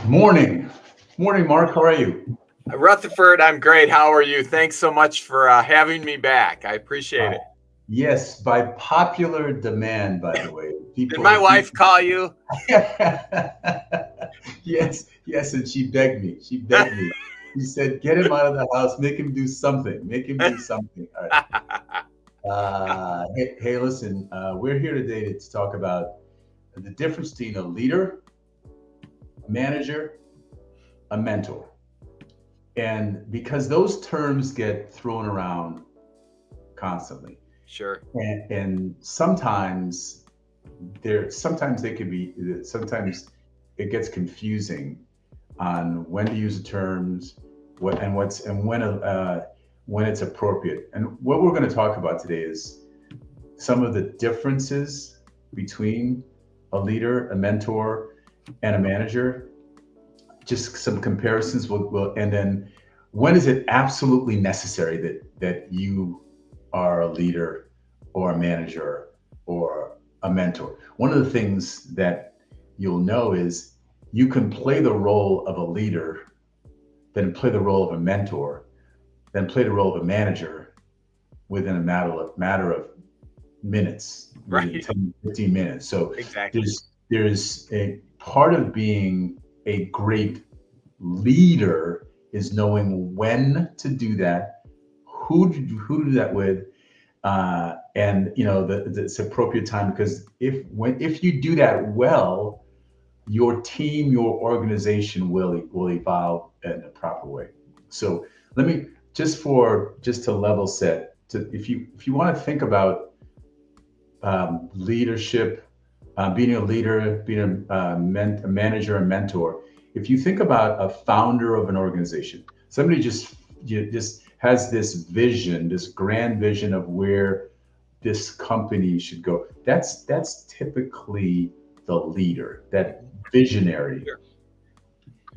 Morning. Morning, Mark. How are you? Rutherford, I'm great. How are you? Thanks so much for having me back. I appreciate Uh, it. yes, by popular demand, by the way. Did my People wife call you? yes, yes, and she begged me. She begged me. She said, get him out of the house, make him do something. Make him do something. All right. Hey, listen, we're here today to talk about the difference between a leader, a manager, a mentor. And because those terms get thrown around constantly. Sure. And sometimes they could be sometimes it gets confusing on when to use the terms, what and what's and when it's appropriate. And what we're going to talk about today is some of the differences between a leader, a mentor, and a manager. Just some comparisons and then when is it absolutely necessary that you are a leader or a manager or a mentor. One of the things that you'll know is you can play the role of a leader, then play the role of a mentor, then play the role of a manager within a matter of minutes, within Right. 10, 15 minutes. So Exactly. there's a part of being a great leader is knowing when to do that, who to do that with, and it's appropriate time because if you do that well, your team, your organization will evolve in a proper way. So let me just to level set. If you want to think about leadership, being a leader, being a manager, a mentor. If you think about a founder of an organization, somebody just has this vision, this grand vision of where this company should go. That's typically the leader, that Mhm. visionary. Sure.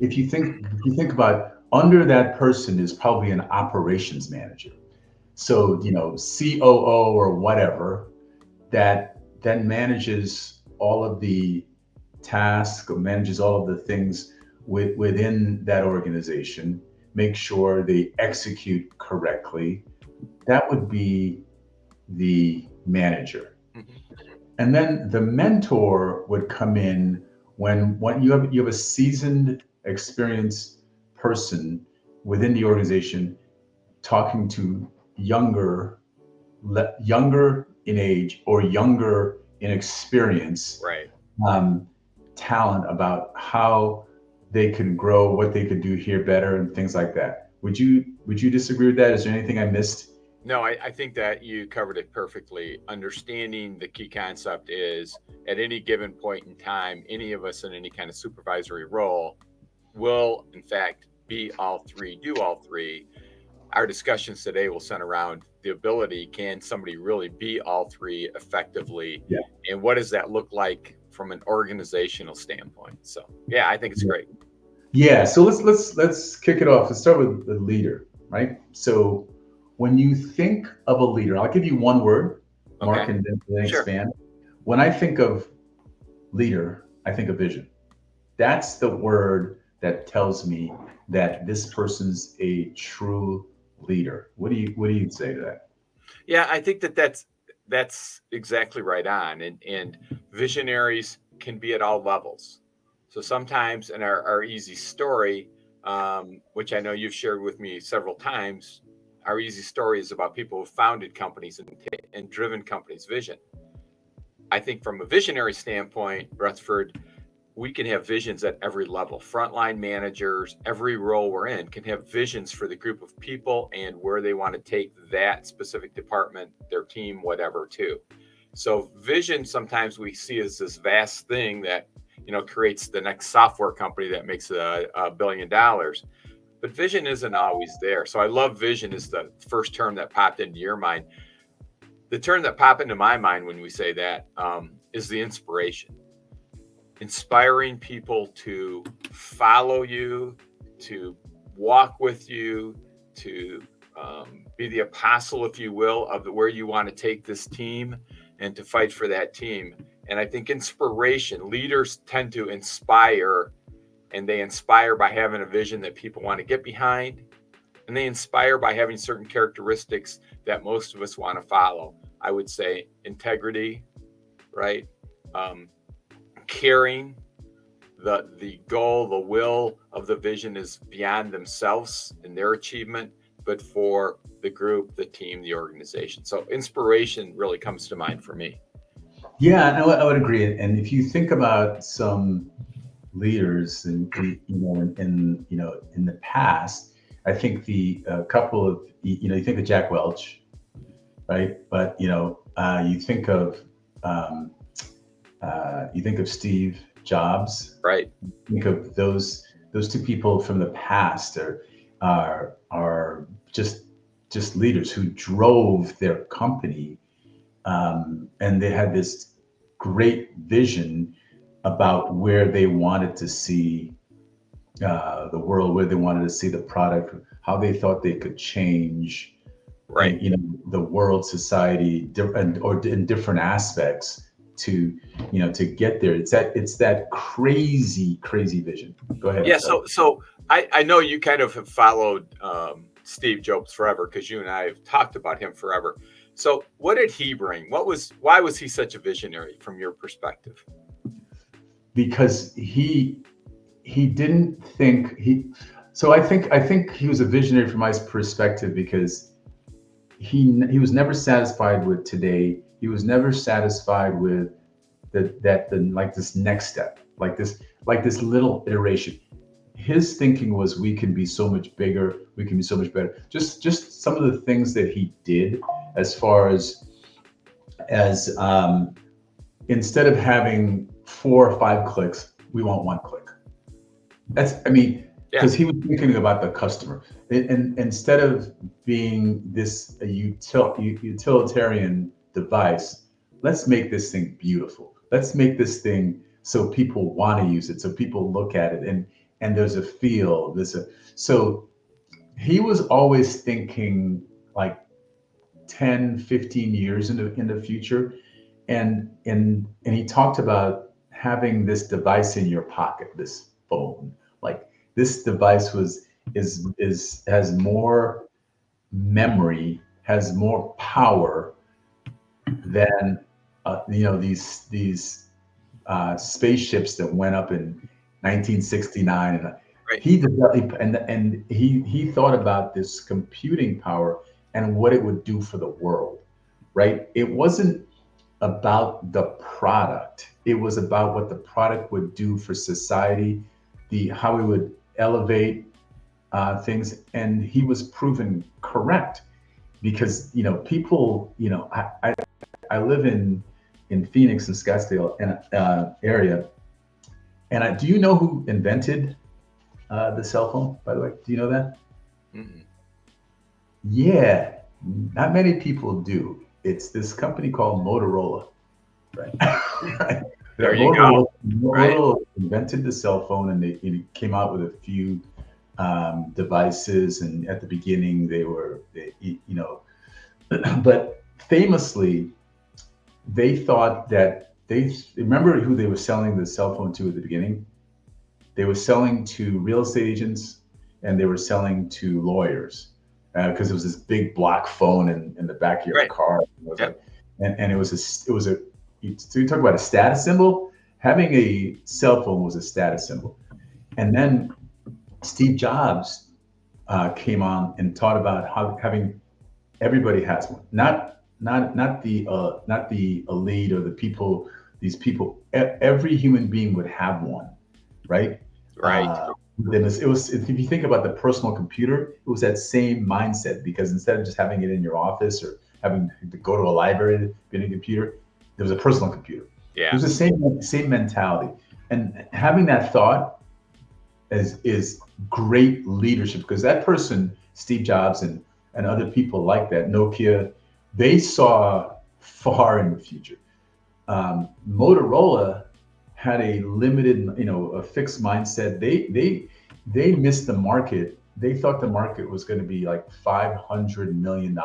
If you think about under that person is probably an operations manager. So COO or whatever that manages all of the tasks, manages all of the things within that organization, make sure they execute correctly. That would be the manager. Mhm. And then the mentor would come in when you have a seasoned, experienced person within the organization talking to younger younger in age or younger in experience Right. um, talent about how they can grow, what they could do here better, and things like that. Would you disagree with that? Is there anything I missed? No, I think that you covered it perfectly. Understanding the key concept is at any given point in time, any of us in any kind of supervisory role will, in fact, be all three, do all three. Our discussions today will center around the ability, can somebody really be all three effectively, Yeah. and what does that look like from an organizational standpoint? So yeah, I think it's great. Yeah. So let's kick it off. Let's start with the leader, right? So when you think of a leader, I'll give you one word, Mark, Okay. and then Sure. expand. When I think of leader, I think of vision. That's the word that tells me that this person's a true leader. What do you say to that? Yeah, I think that's exactly right on. And visionaries can be at all levels. So sometimes in our easy story, which I know you've shared with me several times, our easy story is about people who founded companies and driven companies' vision. I think from a visionary standpoint, Rutherford, we can have visions at every level. Frontline managers, every role we're in, can have visions for the group of people and where they want to take that specific department, their team, whatever, to. So, vision sometimes we see as this vast thing that creates the next software company that makes $1 billion. But vision isn't always there. So, I love vision is the first term that popped into your mind. The term that popped into my mind when we say that is the inspiration, inspiring people to follow you, to walk with you, to be the apostle, if you will, of where you want to take this team and to fight for that team. And I think inspiration, leaders tend to inspire and they inspire by having a vision that people want to get behind, and they inspire by having certain characteristics that most of us want to follow. I would say integrity, right? Um, Caring, the goal, the will of the vision is beyond themselves and their achievement, but for the group, the team, the organization. So inspiration really comes to mind for me. Yeah, I would agree. And if you think about some leaders and in the past, I think the couple of you think of Jack Welch, right? But um, you think of Steve Jobs. Right. Think of those two people from the past are just leaders who drove their company, and they had this great vision about where they wanted to see the world, where they wanted to see the product, how they thought they could change, Right. the world, society, or in different aspects to to get there. It's that crazy vision. Go ahead. I'm Yeah. sorry. So I know you kind of have followed Steve Jobs forever because you and I have talked about him forever. So what did he bring? Why was he such a visionary from your perspective? Because he didn't think he so I think he was a visionary from my perspective because he was never satisfied with today. He was never satisfied with the like this next step, like this little iteration. His thinking was we can be so much bigger, we can be so much better. Just some of the things that he did as far as instead of having 4 or 5 clicks, we want 1 click. I mean, Yeah. because he was thinking about the customer. And instead of being this utilitarian device, let's make this thing beautiful. Let's make this thing so people want to use it, so people look at it and there's a feel. So he was always thinking like 10, 15 years in the future. And he talked about having this device in your pocket, this phone. Like this device has more memory, has more power than these spaceships that went up in 1969. And Right. he developed and he thought about this computing power and what it would do for the world, right? It wasn't about the product. It was about what the product would do for society, the how it would elevate things, and he was proven correct because people, I live in Phoenix and Scottsdale and area, and do you know who invented the cell phone? By the way, do you know that? Mhm. Yeah, not many people do. It's this company called Motorola, right? Right. There That you go. Motorola, Right. Motorola invented the cell phone, and they came out with a few devices. And at the beginning, but famously, they thought that they remember who they were selling the cell phone to at the beginning. They were selling to real estate agents and they were selling to lawyers because it was this big block phone in the back of your Right. car. It was Yep. like, and so you talk about a status symbol. Having a cell phone was a status symbol. And then Steve Jobs came on and taught about how having everybody has one, not the elite or the people. These people, every human being would have one, right? Right. Then it was if you think about the personal computer, it was that same mindset because instead of just having it in your office or having to go to a library to get a computer, there was a personal computer. It Yeah. was the same mentality, and having that thought is great leadership because that person, Steve Jobs and other people like that, Nokia, they saw far in the future. Motorola had a limited, a fixed mindset. They missed the market. They thought the market was going to be like $500 million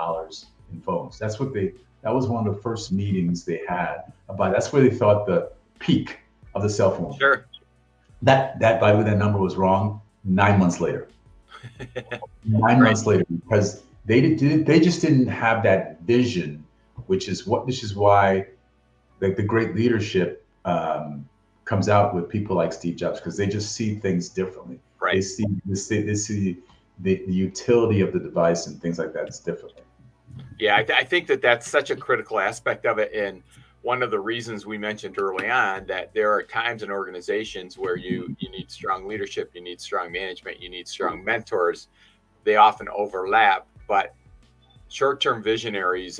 in phones. That was one of the first meetings they had about. That's where they thought the peak of the cell phone. Sure. That by the way, that number was wrong 9 months later. 9 months later, because they just didn't have that vision, which is why the great leadership comes out with people like Steve Jobs, because they just see things differently. They Right. see the utility of the device and things like that is differently. Yeah, I think that that's such a critical aspect of it. And one of the reasons we mentioned early on that there are times in organizations where you need strong leadership, you need strong management, you need strong mentors. They often overlap, but short-term visionaries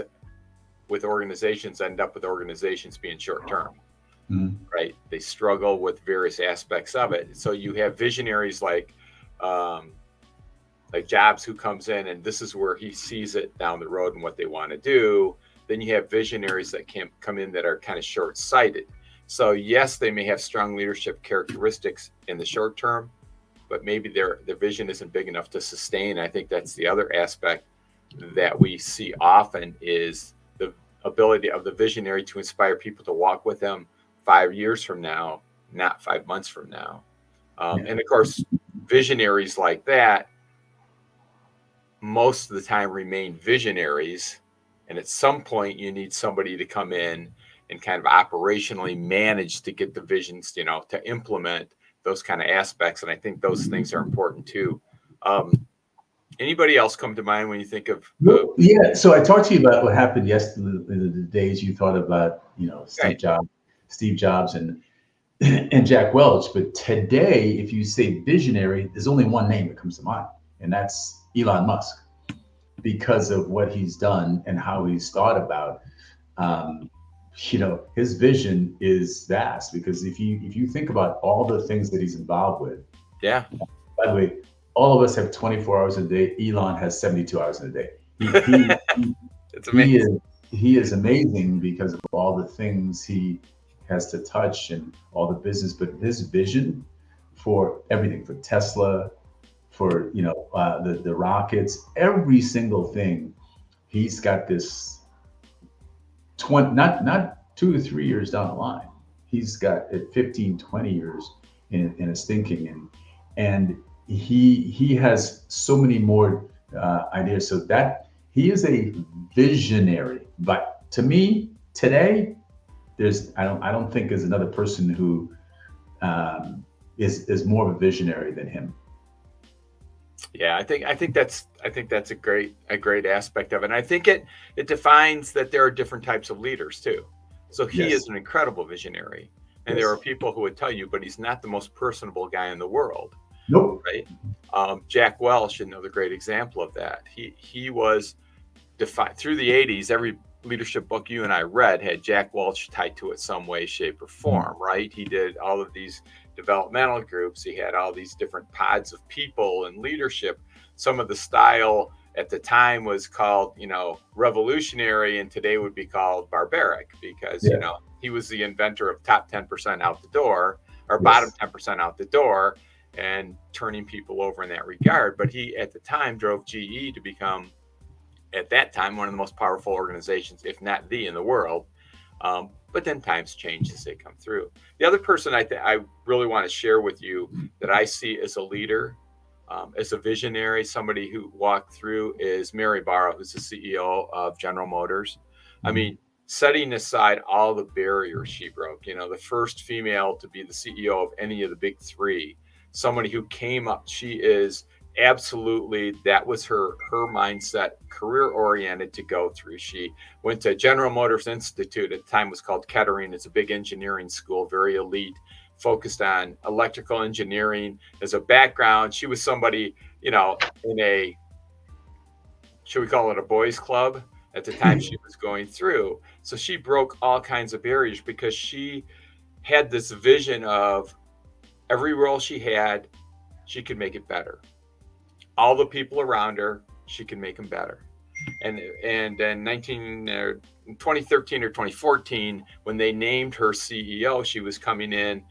with organizations end up with organizations being short-term, Mhm. right? They struggle with various aspects of it. So you have visionaries um, like Jobs, who comes in and this is where he sees it down the road and what they want to do. Then you have visionaries that can come in that are kind of short-sighted. So yes, they may have strong leadership characteristics in the short term, but maybe their vision isn't big enough to sustain. I think that's the other aspect that we see often is the ability of the visionary to inspire people to walk with them 5 years from now, not 5 months from now. Yeah. And of course, visionaries like that most of the time remain visionaries. And at some point, you need somebody to come in and kind of operationally manage to get the visions, to implement those kind of aspects. And I think those things are important too. Um, Anybody else come to mind when you think of Well, yeah. So I talked to you about what happened yesterday, the days you thought about, right? Steve Jobs and Jack Welch. But today, if you say visionary, there's only one name that comes to mind, and that's Elon Musk, because of what he's done and how he's thought about. Um, his vision is vast, because if you think about all the things that he's involved with, Yeah, by the way, all of us have 24 hours a day. Elon has 72 hours in a day. He he he, it's he amazing. is he is amazing because of all the things he has to touch and all the business. But his vision for everything, for Tesla, for the rockets, every single thing, he's got this 20, not 2 to 3 years down the line. He's got it 15, 20 years in his thinking, and he has so many more ideas. So that he is a visionary. But to me, today, I don't think there's another person who um, is more of a visionary than him. Yeah, I think that's a great aspect of it. And I think it defines that there are different types of leaders too. So he Yes. is an incredible visionary, and there Yes. are people who would tell you, but he's not the most personable guy in the world, Nope. right? Jack Welch, another great example of that. He was defined through the '80s. Every leadership book you and I read had Jack Welch tied to it some way, shape, or Mhm. form, right? He did all of these developmental groups. He had all these different pods of people and leadership. Some of the style at the time was called, revolutionary, and today would be called barbaric because, Yeah. he was the inventor of top 10% out the door or bottom Yes. 10% out the door and turning people over in that regard. But he, at the time, drove GE to become at that time one of the most powerful organizations, if not the in the world. But then times change as they come through. The other person I really want to share with you that I see as a leader, as a visionary, somebody who walked through is Mary Barra, who's the CEO of General Motors. I Mhm. mean, setting aside all the barriers she broke, the first female to be the CEO of any of the big three, somebody who came up, she is absolutely, that was her mindset, career oriented to go through. She went to General Motors Institute, at the time was called Kettering. It's a big engineering school, very elite, focused on electrical engineering as a background. She was somebody, in a, should we call it a boys club, at the time she was going through. So she broke all kinds of barriers because she had this vision of every role she had, she could make it better. All the people around her, she can make them better. And in 2013 or 2014, when they named her CEO, she was coming in,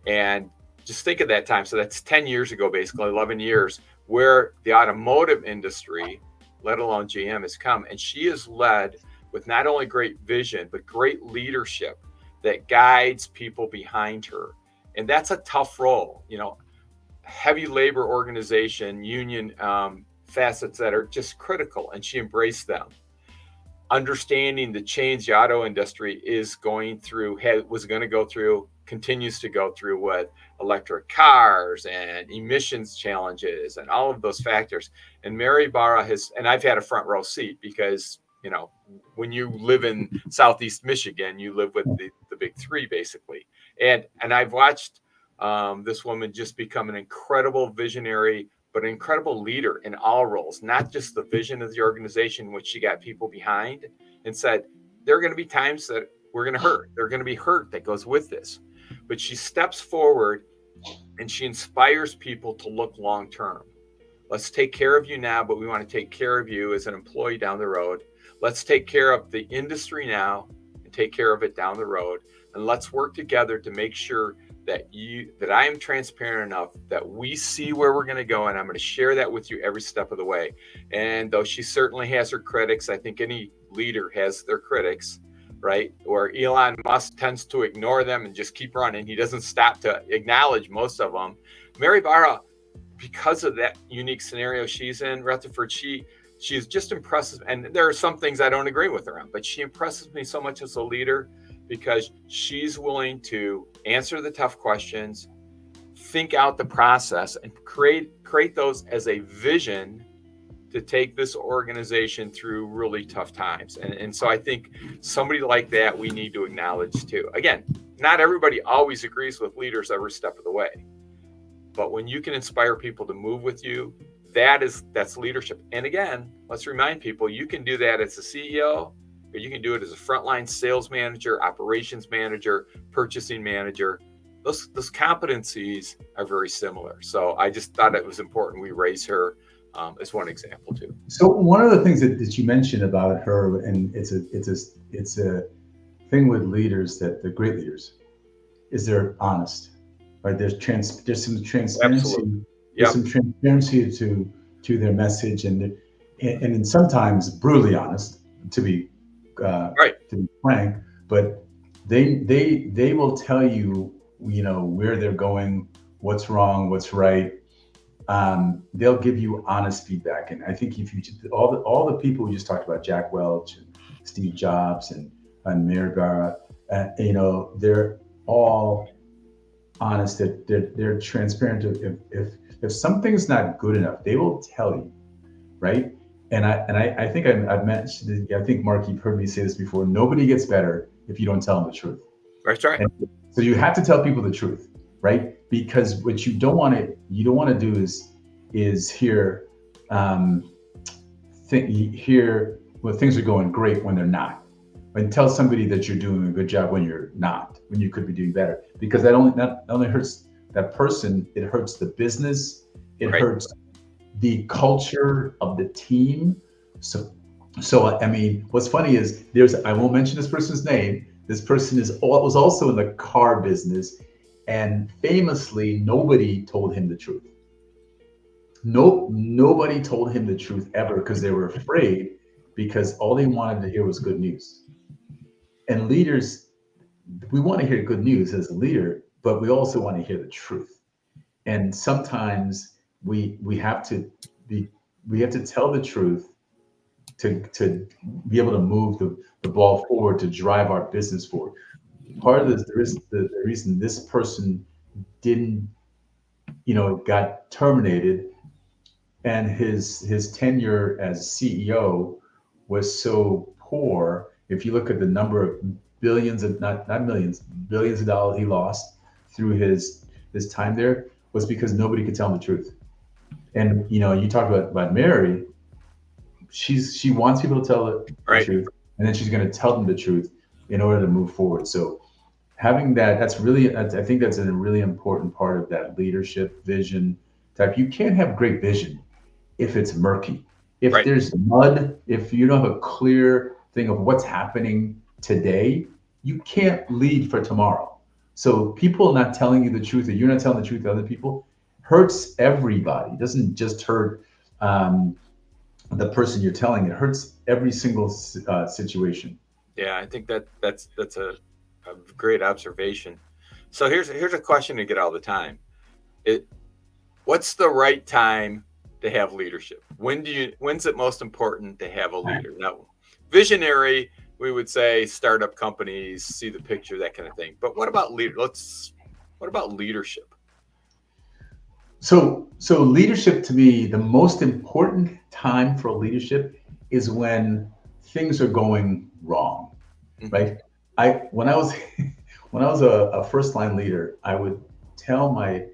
and just think of that time. So that's 10 years ago, basically 11 years, where the automotive industry, let alone GM, has come. And she is led with not only great vision, but great leadership that guides people behind her. And that's a tough role, heavy labor organization, union facets that are just critical. And she embraced them. Understanding the change the auto industry is going through, was going to go through, continues to go through with electric cars and emissions challenges and all of those factors. And Mary Barra and I've had a front row seat because, when you live in Southeast Michigan, you live with the big three basically. And I've watched this woman just become an incredible visionary, but an incredible leader in all roles, not just the vision of the organization, which she got people behind and said, there are going to be times that we're going to hurt. There are going to be hurt that goes with this. But she steps forward and she inspires people to look long term. Let's take care of you now, but we want to take care of you as an employee down the road. Let's take care of the industry now and take care of it down the road. And let's work together to make sure that I am transparent enough that we see where we're going to go, and I'm going to share that with you every step of the way. And though she certainly has her critics, I think any leader has their critics, right? Or Elon Musk tends to ignore them and just keep running. He doesn't stop to acknowledge most of them. Mary Barra, because of that unique scenario she's in, Rutherford, she's just impressive. And there are some things I don't agree with her on, but she impresses me so much as a leader because she's willing to answer the tough questions, think out the process, and create those as a vision to take this organization through really tough times. And so I think somebody like that we need to acknowledge too. Again, not everybody always agrees with leaders every step of the way. But when you can inspire people to move with you, that's leadership. And again, let's remind people, you can do that as a CEO, or you can do it as a frontline sales manager, operations manager, purchasing manager. Those competencies are very similar. So I just thought it was important we raise her as one example too. So one of the things that you mentioned about her, and it's a thing with leaders, that the great leaders, is they're honest, right? There's some transparency. Absolutely. There's some transparency to their message, and sometimes brutally honest, to be frank. But they will tell you, where they're going, what's wrong, what's right. They'll give you honest feedback. And I think if you all the people we just talked about, Jack Welch, and Steve Jobs, and Mary Barra, they're all honest. That they're transparent. If something's not good enough, they will tell you, right? And I think I've mentioned. I think, Mark, you've heard me say this before. Nobody gets better if you don't tell them the truth. That's right. And so you have to tell people the truth, right? Because what you don't want to do is hear when things are going great when they're not. And tell somebody that you're doing a good job when you're not, when you could be doing better. Because that not only hurts that person, it hurts the business, it hurts the culture of the team. So I mean, what's funny is I won't mention this person's name. This person was also in the car business, and famously, nobody told him the truth. Nobody told him the truth ever because they were afraid, because all they wanted to hear was good news. And leaders, we want to hear good news as a leader, but we also want to hear the truth. And sometimes we have to tell the truth to be able to move the ball forward, to drive our business forward. Part of this, the reason this person didn't, got terminated, and his tenure as CEO was so poor. If you look at the number of billions of not millions, billions of dollars he lost through his time there, was because nobody could tell him the truth. And you talk about Mary. She wants people to tell the truth, and then she's going to tell them the truth in order to move forward. So having that's really, I think that's a really important part of that leadership vision type. You can't have great vision if it's murky, if there's mud, if you don't have a clear thing of what's happening today, you can't lead for tomorrow. So people not telling you the truth, or you're not telling the truth to other people, hurts everybody. It doesn't just hurt the person you're telling. It hurts every single situation. Yeah, I think that's a great observation. So here's a question to get all the time. What's the right time to have leadership? When's it most important to have a leader? Now, visionary, we would say startup companies, see the picture, that kind of thing. But what about what about leadership? So leadership, to me, the most important time for leadership is when things are going wrong, Mhm. right? When I was when I was a first line leader, I would tell my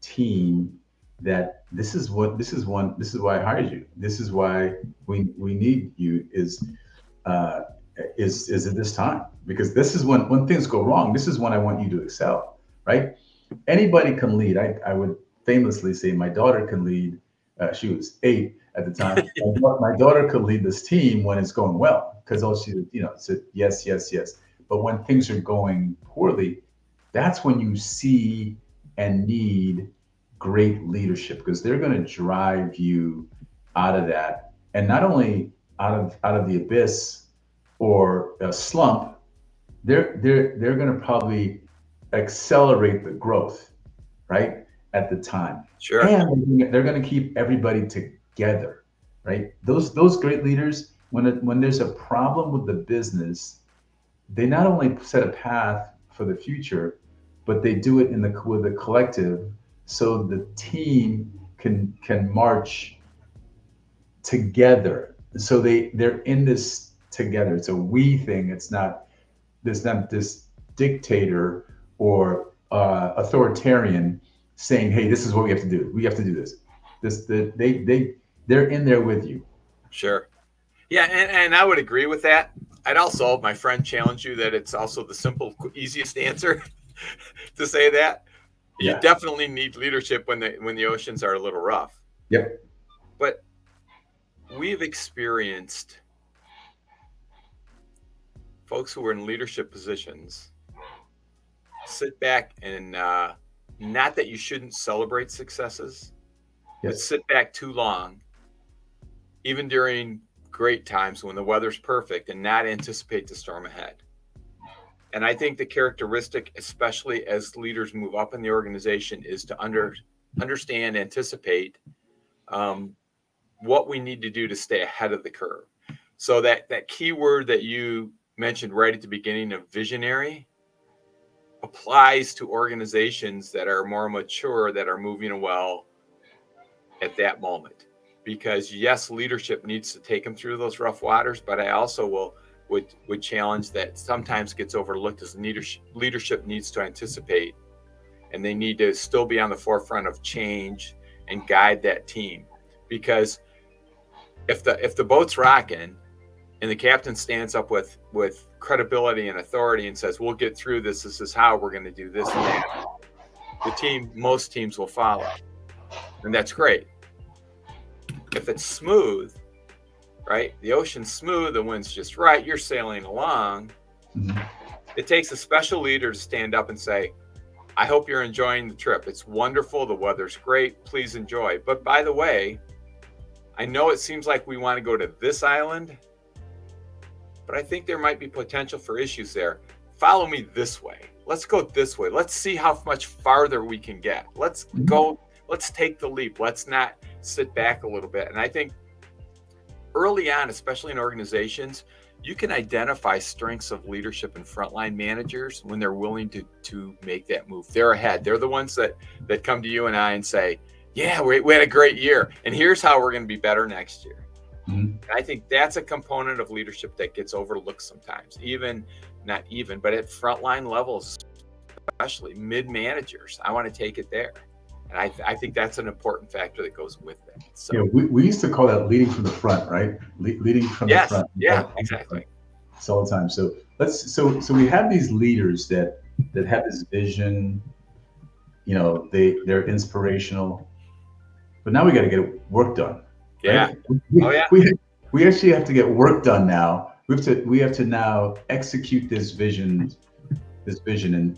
team that this is why I hired you. This is why we need you uh, is at this time, because this is when things go wrong. This is when I want you to excel, right? Anybody can lead. I would famously say my daughter can lead. She was 8 at the time. My daughter could lead this team when it's going well, because all she, said yes, yes, yes. But when things are going poorly, that's when you see and need great leadership, because they're going to drive you out of that, and not only out of the abyss or a slump. They're going to probably accelerate the growth, right, at the time. Sure. And they're going to keep everybody together, right? Those great leaders, when there's a problem with the business, they not only set a path for the future, but they do it with the collective, so the team can march together. So they're in this together. It's a we thing. It's not this dictator or authoritarian saying, "Hey, this is what we have to do. We have to do this." They're in there with you. Sure. Yeah, and I would agree with that. I'd also, my friend, challenge you that it's also the simple, easiest answer to say that. You Yeah. definitely need leadership when the oceans are a little rough. Yep. But we've experienced folks who are in leadership positions sit back and not that you shouldn't celebrate successes, but Yes. sit back too long, even during great times when the weather's perfect, and not anticipate the storm ahead. And I think the characteristic, especially as leaders move up in the organization, is to understand, anticipate what we need to do to stay ahead of the curve. So that key word that you mentioned right at the beginning of visionary applies to organizations that are more mature, that are moving well at that moment. Because yes, leadership needs to take them through those rough waters, but I also would challenge that sometimes gets overlooked as leadership needs to anticipate, and they need to still be on the forefront of change and guide that team. Because if the boat's rocking and the captain stands up with credibility and authority and says, "We'll get through this. This is how we're going to do this and that," most teams will follow, and that's great. If it's smooth, right? The ocean's smooth, the wind's just right, you're sailing along. Mm-hmm. It takes a special leader to stand up and say, "I hope you're enjoying the trip. It's wonderful. The weather's great. Please enjoy. But by the way, I know it seems like we want to go to this island, but I think there might be potential for issues there. Follow me this way. Let's go this way. Let's see how much farther we can get. Let's go. Let's take the leap. Let's not sit back a little bit." And I think early on, especially in organizations, you can identify strengths of leadership and frontline managers when they're willing to make that move. They're ahead. They're the ones that come to you and I and say, "Yeah, we had a great year, and here's how we're going to be better next year." Mm-hmm. I think that's a component of leadership that gets overlooked sometimes, but at frontline levels, especially mid-managers. I want to take it there. And I think that's an important factor that goes with that. So, Yeah, we used to call that leading from the front, right? Leading from the front. Yeah, exactly. It's all the time. So we have these leaders that have this vision. They're inspirational, but now we got to get work done. Yeah. Right? We actually have to get work done now. We have to now execute this vision,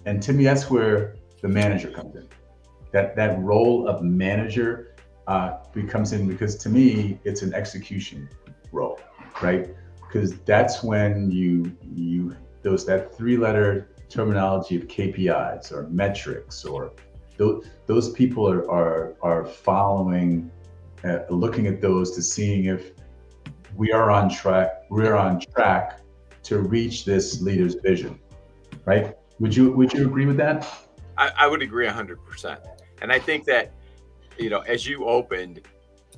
and to me, that's where the manager comes in. That role of manager becomes in, because to me, it's an execution role, right? Because that's when that 3-letter terminology of KPIs or metrics, or those people are following, looking at those to seeing if we're on track to reach this leader's vision, right? Would you agree with that? I would agree 100%. And I think that, as you opened,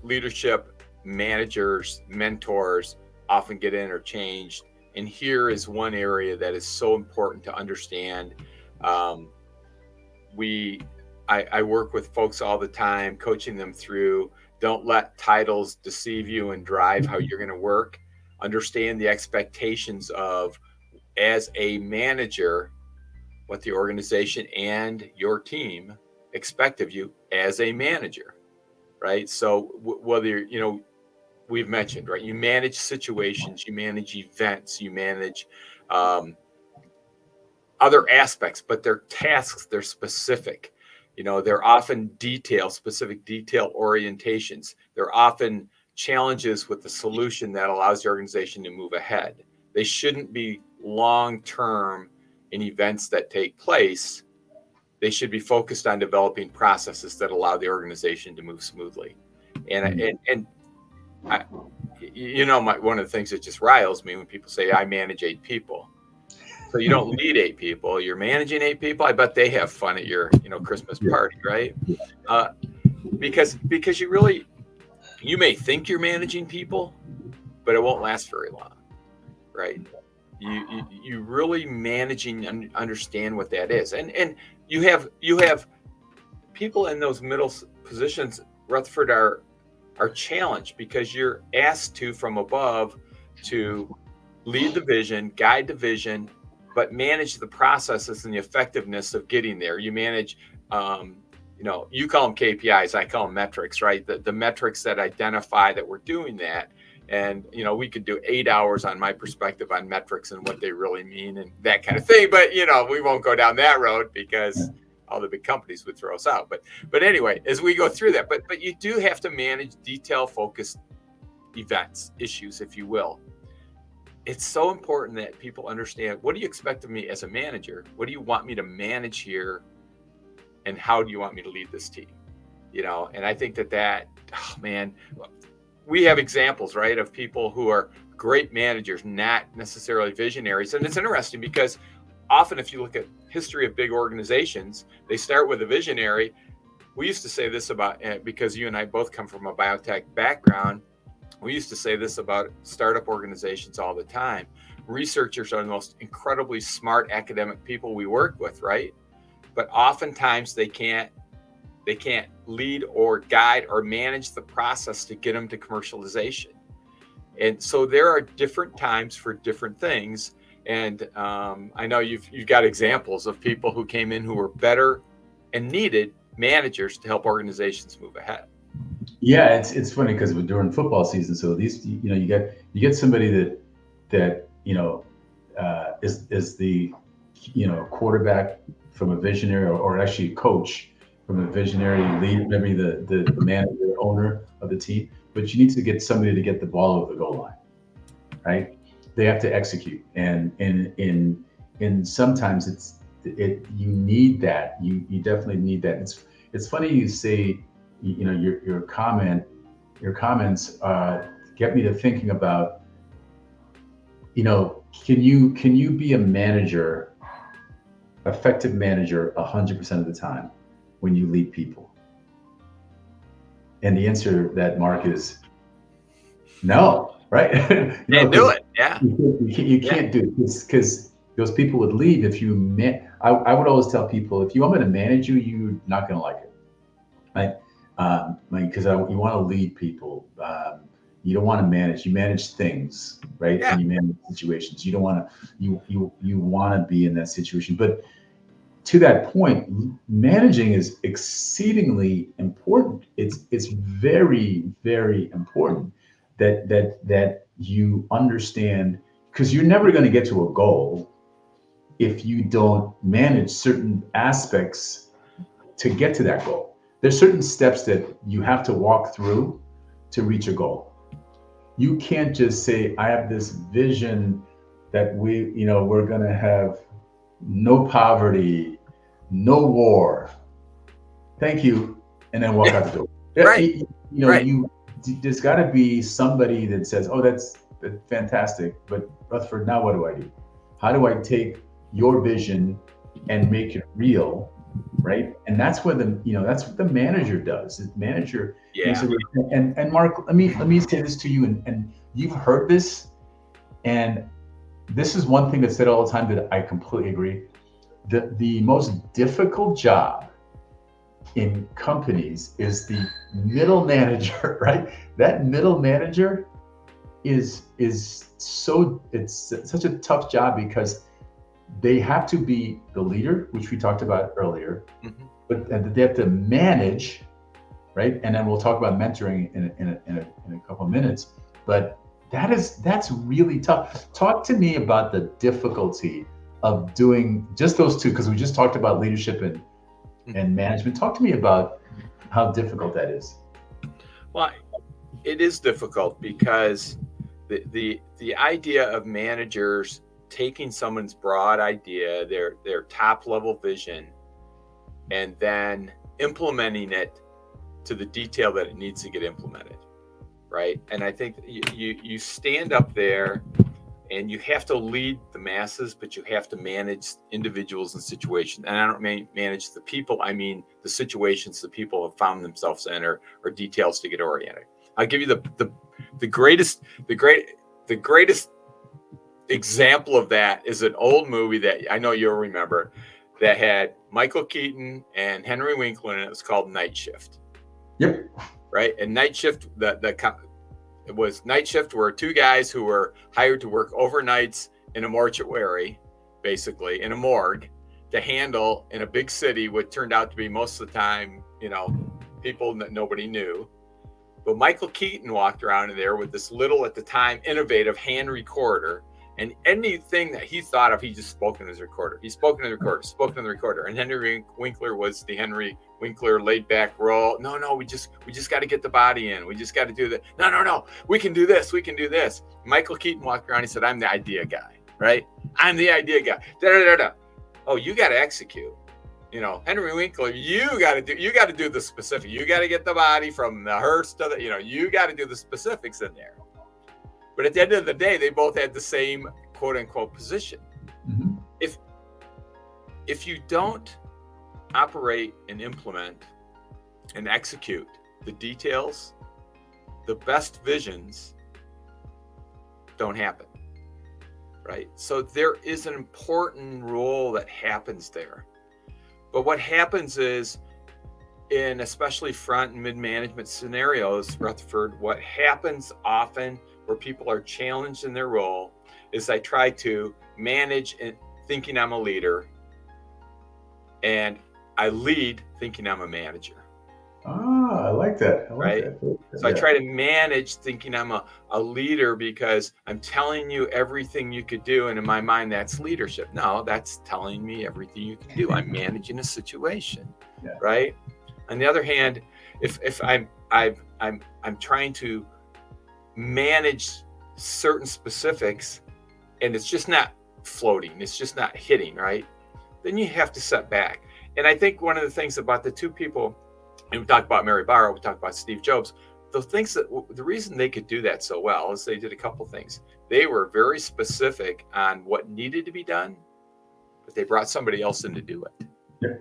leadership, managers, mentors often get interchanged. And here is one area that is so important to understand. I work with folks all the time, coaching them through, don't let titles deceive you and drive how you're going to work. Understand the expectations of, as a manager, what the organization and your team expect of you as a manager, right? So whether, we've mentioned, right? You manage situations, you manage events, you manage other aspects, but they're tasks, they're specific. They're often specific detail orientations. They're often challenges with the solution that allows the organization to move ahead. They shouldn't be long-term in events that take place. They should be focused on developing processes that allow the organization to move smoothly. And one of the things that just riles me when people say, I manage 8 people. So you don't lead 8 people, you're managing 8 people. I bet they have fun at your, Christmas party, right? Because you may think you're managing people, but it won't last very long, right? You really managing and understand what that is. And you have people in those middle positions, Rutherford, are challenged because you're asked to, from above, to lead the vision, guide the vision, but manage the processes and the effectiveness of getting there. You manage, you call them KPIs, I call them metrics, right? The metrics that identify that we're doing that. And, we could do 8 hours on my perspective on metrics and what they really mean and that kind of thing. But, we won't go down that road because all the big companies would throw us out. But anyway, as we go through that, but you do have to manage detail-focused events, issues, if you will. It's so important that people understand, what do you expect of me as a manager? What do you want me to manage here? And how do you want me to lead this team? And I think we have examples, right, of people who are great managers, not necessarily visionaries. And it's interesting because often if you look at history of big organizations, they start with a visionary. We used to say this about, because you and I both come from a biotech background, we used to say this about startup organizations all the time. Researchers are the most incredibly smart academic people we work with, right? But oftentimes they can't lead or guide or manage the process to get them to commercialization. And so there are different times for different things. And I know you've got examples of people who came in who were better and needed managers to help organizations move ahead. Yeah, it's funny because during football season, so these, you get somebody that is the quarterback from a visionary, or actually a coach from a visionary lead, maybe the manager, owner of the team. But you need to get somebody to get the ball over the goal line, right? They have to execute, and sometimes you need that. You definitely need that. It's funny you say, your comments get me to thinking about, can you be a manager, effective manager 100% of the time when you lead people? And the answer that, Mark, is no, right? Can't do it. Yeah. You can't do it because those people would leave if you I would always tell people, if you want me to manage you, you're not going to like it, right? Because you want to lead people. You don't want to manage. You manage things, right? Yeah. And you manage situations. You don't want to. You want to be in that situation. But to that point, managing is exceedingly important. It's very, very important that you understand, because you're never going to get to a goal if you don't manage certain aspects to get to that goal. There's certain steps that you have to walk through to reach a goal. You can't just say, I have this vision that we're going to have no poverty, no war. Thank you, and then walk Yeah, out the door. right, right. There's got to be somebody that says, "Oh, that's fantastic," but Rutherford, now what do I do? How do I take your vision and make it real, right? And that's what that's what the manager does. The manager makes Yeah. it real. And Mark, let me say this to you, and you've heard this, and this is one thing that's said all the time that I completely agree. The most difficult job in companies is the middle manager, right? That middle manager is so it's such a tough job because they have to be the leader, which we talked about earlier, Mm-hmm. but they have to manage, right? And then we'll talk about mentoring in a couple of minutes. But that's really tough. Talk to me about the difficulty of doing just those two, because we just talked about leadership and management. Talk to me about how difficult that is. Well, it is difficult because the idea of managers taking someone's broad idea, their top level vision, and then implementing it to the detail that it needs to get implemented, right? And I think you stand up there and you have to lead the masses, but you have to manage individuals and situations. And I don't mean manage the people, I mean the situations the people have found themselves in, or details to get oriented. I'll give you the greatest example of that is an old movie that I know you'll remember that had Michael Keaton and Henry Winkler in it. It was called Night Shift. Yep. Right. And Night Shift, it was Night Shift were two guys who were hired to work overnights in a mortuary, basically in a morgue, to handle in a big city what turned out to be most of the time, people that nobody knew. But Michael Keaton walked around in there with this little, at the time, innovative hand recorder. And anything that he thought of, he just spoke in his recorder. He spoke in the recorder, And Henry Winkler was the Henry Winkler laid back role. No, we just got to get the body in. We just got to do that. No, we can do this. We can do this. Michael Keaton walked around. He said, "I'm the idea guy, right? I'm the idea guy." Oh, you got to execute. Henry Winkler, you got to do the specific. You got to get the body from the hearse to the, you got to do the specifics in there. But at the end of the day, they both had the same quote unquote position. Mm-hmm. If you don't operate and implement and execute the details, the best visions don't happen, right? So there is an important role that happens there. But what happens is, in especially front and mid-management scenarios, Rutherford, what happens often where people are challenged in their role is I try to manage and thinking I'm a leader, and I lead thinking I'm a manager. I like that. Right? So I try to manage thinking I'm a leader because I'm telling you everything you could do. And in my mind, that's leadership. No, that's telling me everything you can do. I'm managing a situation, right? On the other hand, if I'm trying to manage certain specifics and it's just not floating, it's just not hitting, right? Then you have to set back. And I think one of the things about the two people, and we talked about Mary Barra, we talked about Steve Jobs, the reason they could do that so well is they did a couple things. They were very specific on what needed to be done, but they brought somebody else in to do it. Yeah.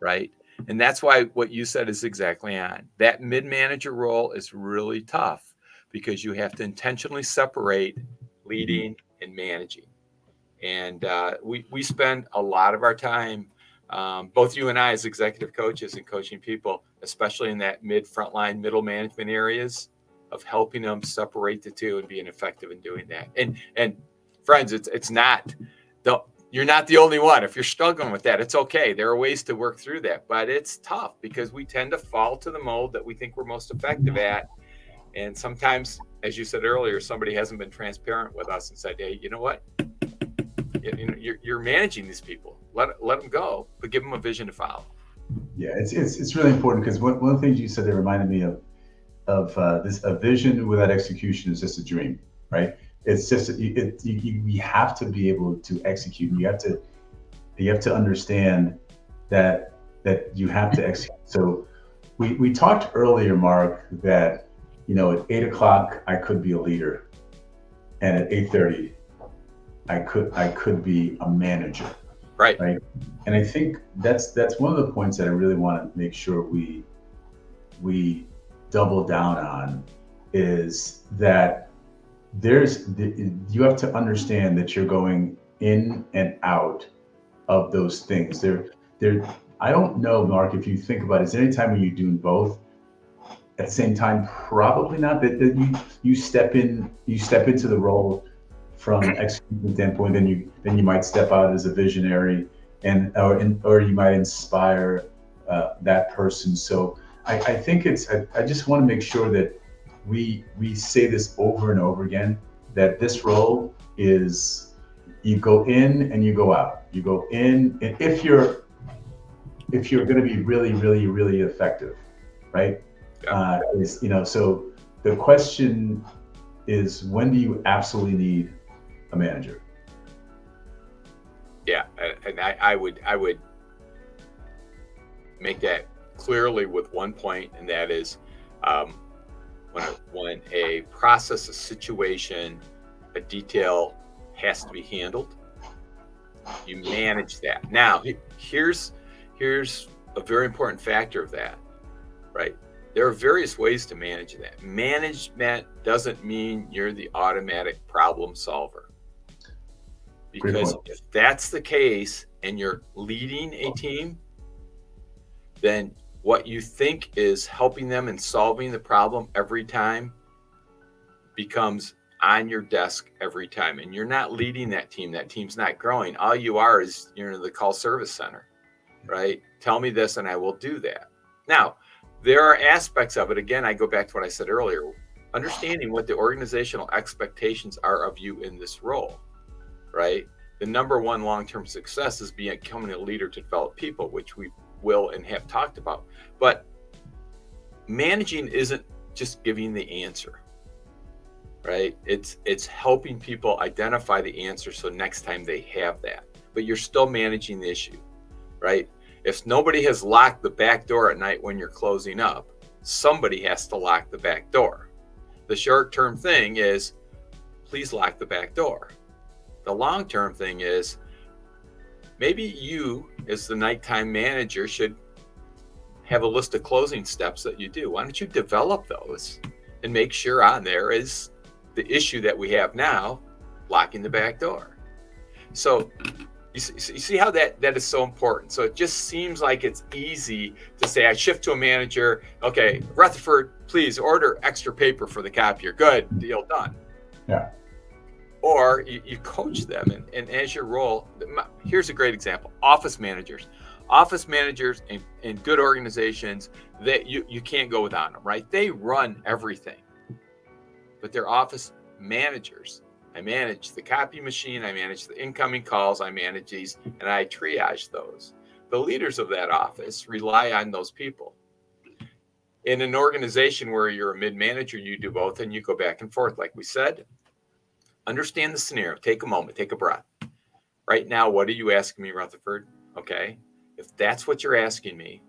Right? And that's why what you said is exactly on. That mid-manager role is really tough because you have to intentionally separate leading and managing. And we spend a lot of our time, both you and I as executive coaches and coaching people, especially in that frontline, middle management areas, of helping them separate the two and being effective in doing that. And friends, it's not, you're not the only one. If you're struggling with that, it's okay. There are ways to work through that, but it's tough because we tend to fall to the mold that we think we're most effective at. And sometimes, as you said earlier, somebody hasn't been transparent with us and said, "Hey, you know what? You're managing these people. Let them go, but give them a vision to follow." Yeah, it's really important because one of the things you said that reminded me of this: a vision without execution is just a dream, right? It's just you have to be able to execute. You have to You have to understand that you have to execute. So we talked earlier, Mark, that at 8 o'clock I could be a leader, and at 8:30 I could be a manager, Right. right? And I think that's one of the points that I really want to make sure we double down on, is that you have to understand that you're going in and out of those things. There. I don't know, Mark, if you think about it, is there any time when you're doing both at the same time? Probably not. That you step into the role from execution standpoint, then you might step out as a visionary, or you might inspire that person. So I think I just want to make sure that we say this over and over again, that this role is, you go in and you go out. You go in, and if you're going to be really, really, really effective, right? Yeah. So the question is, when do you absolutely need a manager? Yeah, and I would make that clearly with one point, and that is when a process, a situation, a detail has to be handled, you manage that. Now, here's a very important factor of that, right? There are various ways to manage that. Management doesn't mean you're the automatic problem solver. Because if that's the case and you're leading a team, then what you think is helping them and solving the problem every time becomes on your desk every time. And you're not leading that team. That team's not growing. All you are is you're the call service center, right? Tell me this and I will do that. Now, there are aspects of it. Again, I go back to what I said earlier. Understanding what the organizational expectations are of you in this role, right? The number one long-term success is becoming a leader to develop people, which we will and have talked about. But managing isn't just giving the answer, right? It's helping people identify the answer so next time they have that. But you're still managing the issue, right? If nobody has locked the back door at night when you're closing up, somebody has to lock the back door. The short-term thing is, please lock the back door. The long-term thing is, maybe you, as the nighttime manager, should have a list of closing steps that you do. Why don't you develop those and make sure on there is the issue that we have now, locking the back door. So you see how that is so important. So it just seems like it's easy to say, I shift to a manager. Okay, Rutherford, please order extra paper for the copier. Good, deal done. Yeah. Or you coach them, and as your role, here's a great example: office managers in good organizations, that you can't go without them, right? They run everything, but they're office managers. I manage the copy machine, I manage the incoming calls, I manage these, and I triage those. The leaders of that office rely on those people. In an organization where you're a mid-manager, you do both, and you go back and forth, like we said. Understand the scenario. Take a moment. Take a breath. Right now, what are you asking me, Rutherford? Okay. If that's what you're asking me,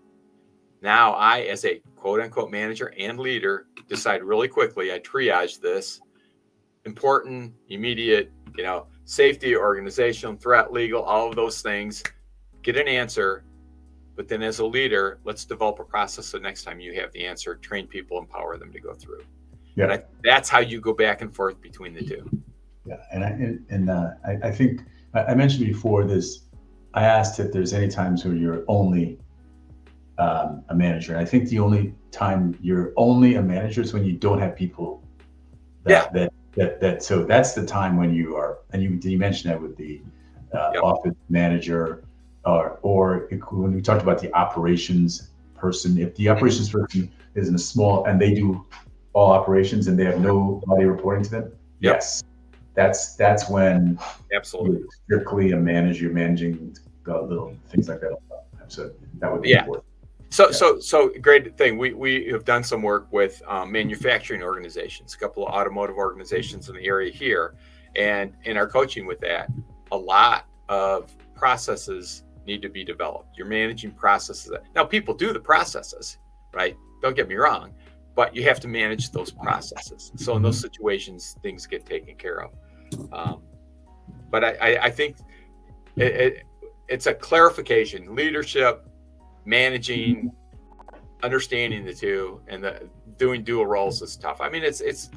now I, as a quote unquote manager and leader, decide really quickly. I triage this: important, immediate, safety, organizational, threat, legal, all of those things. Get an answer. But then as a leader, let's develop a process so next time you have the answer, train people, empower them to go through. Yeah. And that's how you go back and forth between the two. Yeah, and I think I mentioned before this. I asked if there's any times where you're only a manager. And I think the only time you're only a manager is when you don't have people. So that's the time when you are. And you mentioned that with the office manager, or when we talked about the operations person. If the operations person is in a small and they do all operations and they have nobody reporting to them, yes. That's when absolutely you're strictly a manager. You're managing the little things like that. So that would be important. So great thing. We have done some work with manufacturing organizations, a couple of automotive organizations in the area here, and in our coaching with that, a lot of processes need to be developed. You're managing processes. Now, people do the processes, right? Don't get me wrong, but you have to manage those processes. So in those situations, things get taken care of. But I think it's a clarification. Leadership, managing, understanding the two, and doing dual roles is tough. I mean, it's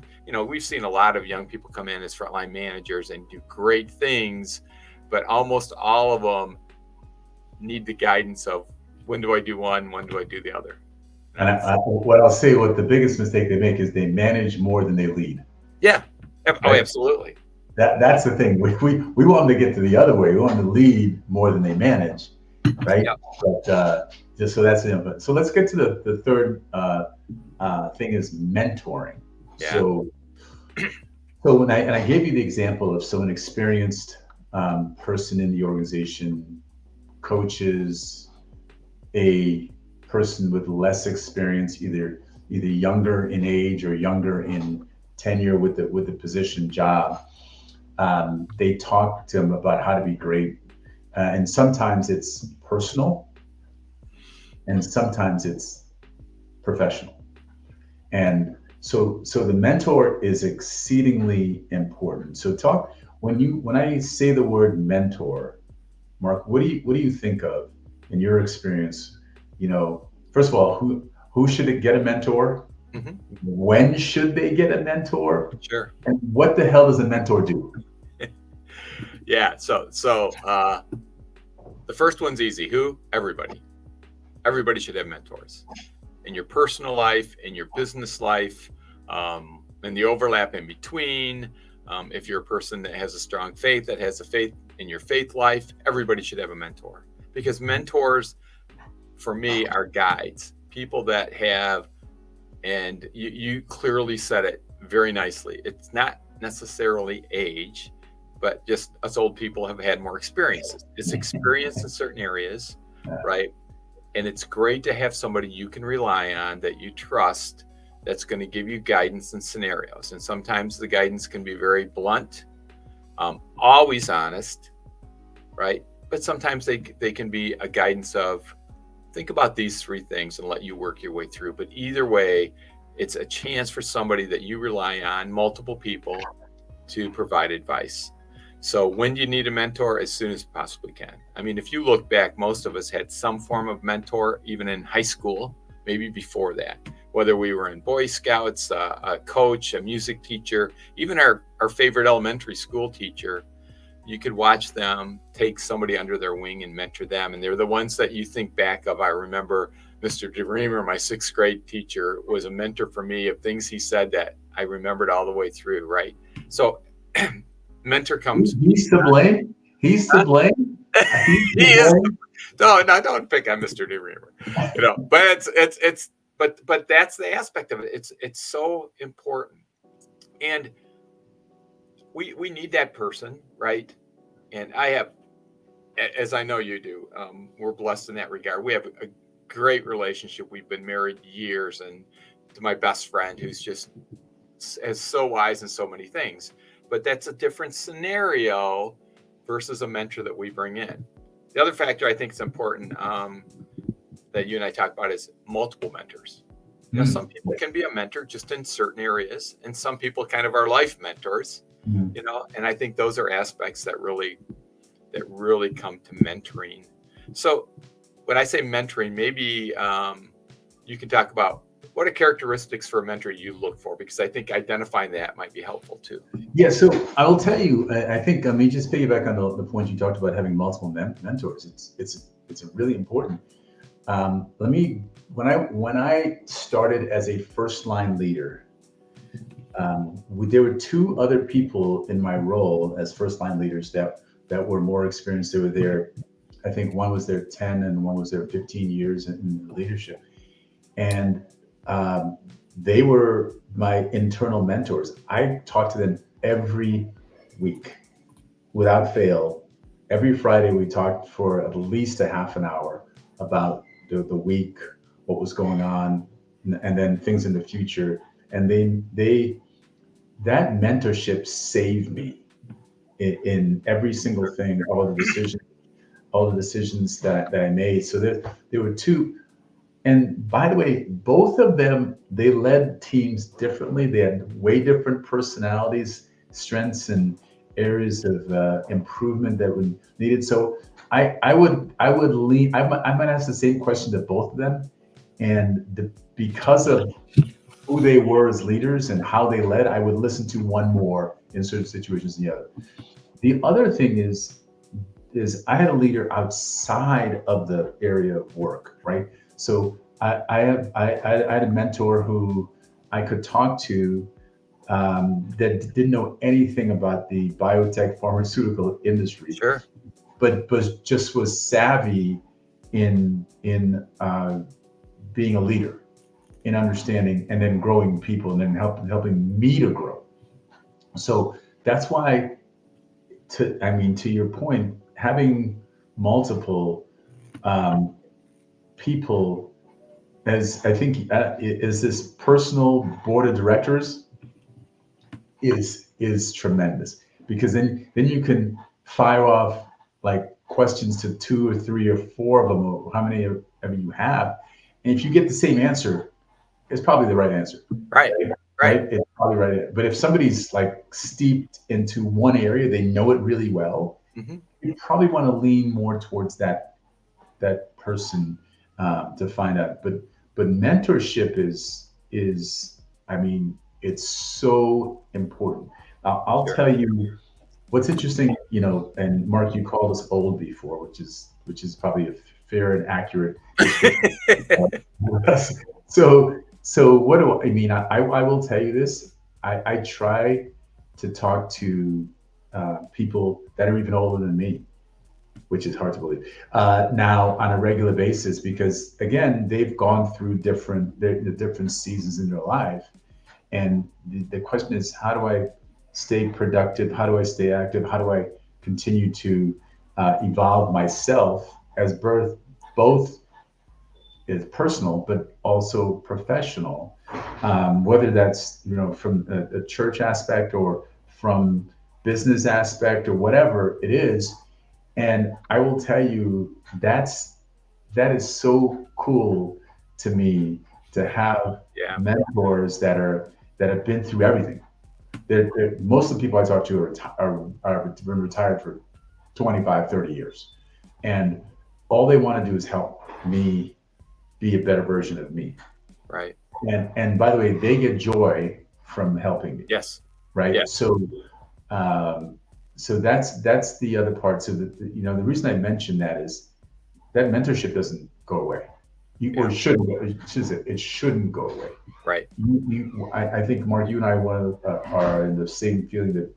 we've seen a lot of young people come in as frontline managers and do great things, but almost all of them need the guidance of when do I do one, when do I do the other. And what I'll say, what the biggest mistake they make is they manage more than they lead. Yeah. Oh, right? Absolutely. That's the thing. We want them to get to the other way. We want them to lead more than they manage, right? Yep. But just so that's it. So let's get to the third thing is mentoring. Yeah. So when I gave you the example of an experienced person in the organization coaches a person with less experience, either younger in age or younger in tenure with the position job. They talk to them about how to be great, and sometimes it's personal, and sometimes it's professional. And so the mentor is exceedingly important. So when I say the word mentor, Mark, what do you think of in your experience? First of all, who should get a mentor? Mm-hmm. When should they get a mentor? Sure. And what the hell does a mentor do? Yeah. So the first one's easy. Who? Everybody. Everybody should have mentors in your personal life, in your business life, and the overlap in between. If you're a person that has a strong faith, that has a faith in your faith life, everybody should have a mentor, because mentors for me are guides, people that have, and you clearly said it very nicely. It's not necessarily age, but just us old people have had more experiences. It's experience in certain areas, right? And it's great to have somebody you can rely on, that you trust, that's going to give you guidance in scenarios. And sometimes the guidance can be very blunt, always honest, right? But sometimes they can be a guidance of, think about these three things and let you work your way through. But either way, it's a chance for somebody that you rely on, multiple people, to provide advice. So when do you need a mentor? As soon as you possibly can. I mean, if you look back, most of us had some form of mentor, even in high school, maybe before that, whether we were in Boy Scouts, a coach, a music teacher, even our favorite elementary school teacher. You could watch them take somebody under their wing and mentor them. And they're the ones that you think back of. I remember Mr. DeReamer, my sixth grade teacher, was a mentor for me of things he said that I remembered all the way through, right? So mentor comes. He's to blame? He's to blame? He is. No, don't pick on Mr. DeReamer. But that's the aspect of it. It's so important. And we need that person, right? And I have, as I know you do, we're blessed in that regard. We have a great relationship. We've been married years, and to my best friend, who's just is so wise in so many things. But that's a different scenario versus a mentor that we bring in. The other factor I think is important that you and I talk about is multiple mentors. Some people can be a mentor just in certain areas, and some people kind of are life mentors. And I think those are aspects that really come to mentoring. So when I say mentoring, maybe you can talk about what are characteristics for a mentor you look for, because I think identifying that might be helpful too. Yeah, so I will tell you, I think, just piggyback on the point you talked about having multiple mentors. It's really important. When I started as a first line leader, there were two other people in my role as first line leaders that were more experienced. They were there, I think one was there 10 and one was there 15 years in leadership. And they were my internal mentors. I talked to them every week without fail. Every Friday we talked for at least a half an hour about the week, what was going on, and then things in the future. And that mentorship saved me in every single thing, all the decisions all the decisions that I made. So there were two. And by the way, both of them, they led teams differently. They had way different personalities, strengths, and areas of improvement that were needed. So I would lean. I might ask the same question to both of them, and because of who they were as leaders and how they led, I would listen to one more in certain situations than the other. The other thing is I had a leader outside of the area of work, right? So I had a mentor who I could talk to that didn't know anything about the biotech pharmaceutical industry, Sure. but just was savvy in being a leader, in understanding, and then growing people, and then helping me to grow. So that's why, to your point, having multiple um, people, as I think is this personal board of directors, is tremendous, because then you can fire off like questions to two or three or four of them, or how many of you have, and if you get the same answer, it's probably the right answer. Right. Right. Right? It's probably right. But if somebody's like steeped into one area, they know it really well, Hmm. you probably want to lean more towards that person to find out. But mentorship is I mean, it's so important. I'll Sure. tell you what's interesting. And Mark, you called us old before, which is probably a fair and accurate description. So what do I mean? I will tell you this. I try to talk to people that are even older than me, which is hard to believe, now on a regular basis, because again, they've gone through the different seasons in their life. And the question is, how do I stay productive? How do I stay active? How do I continue to evolve myself as both is personal, but also professional, whether that's from a church aspect or from business aspect or whatever it is. And I will tell you, that is so cool to me, to have Yeah. mentors that have been through everything. Most of the people I talk to are been retired for 25, 30 years, and all they want to do is help me be a better version of me. Right. And by the way, they get joy from helping me, Yes. right? Yeah. Um, so that's the other part. So the reason I mentioned that is that mentorship doesn't go away. Or Yeah. it shouldn't. It shouldn't go away. Right. I think Mark, you and I are in the same feeling that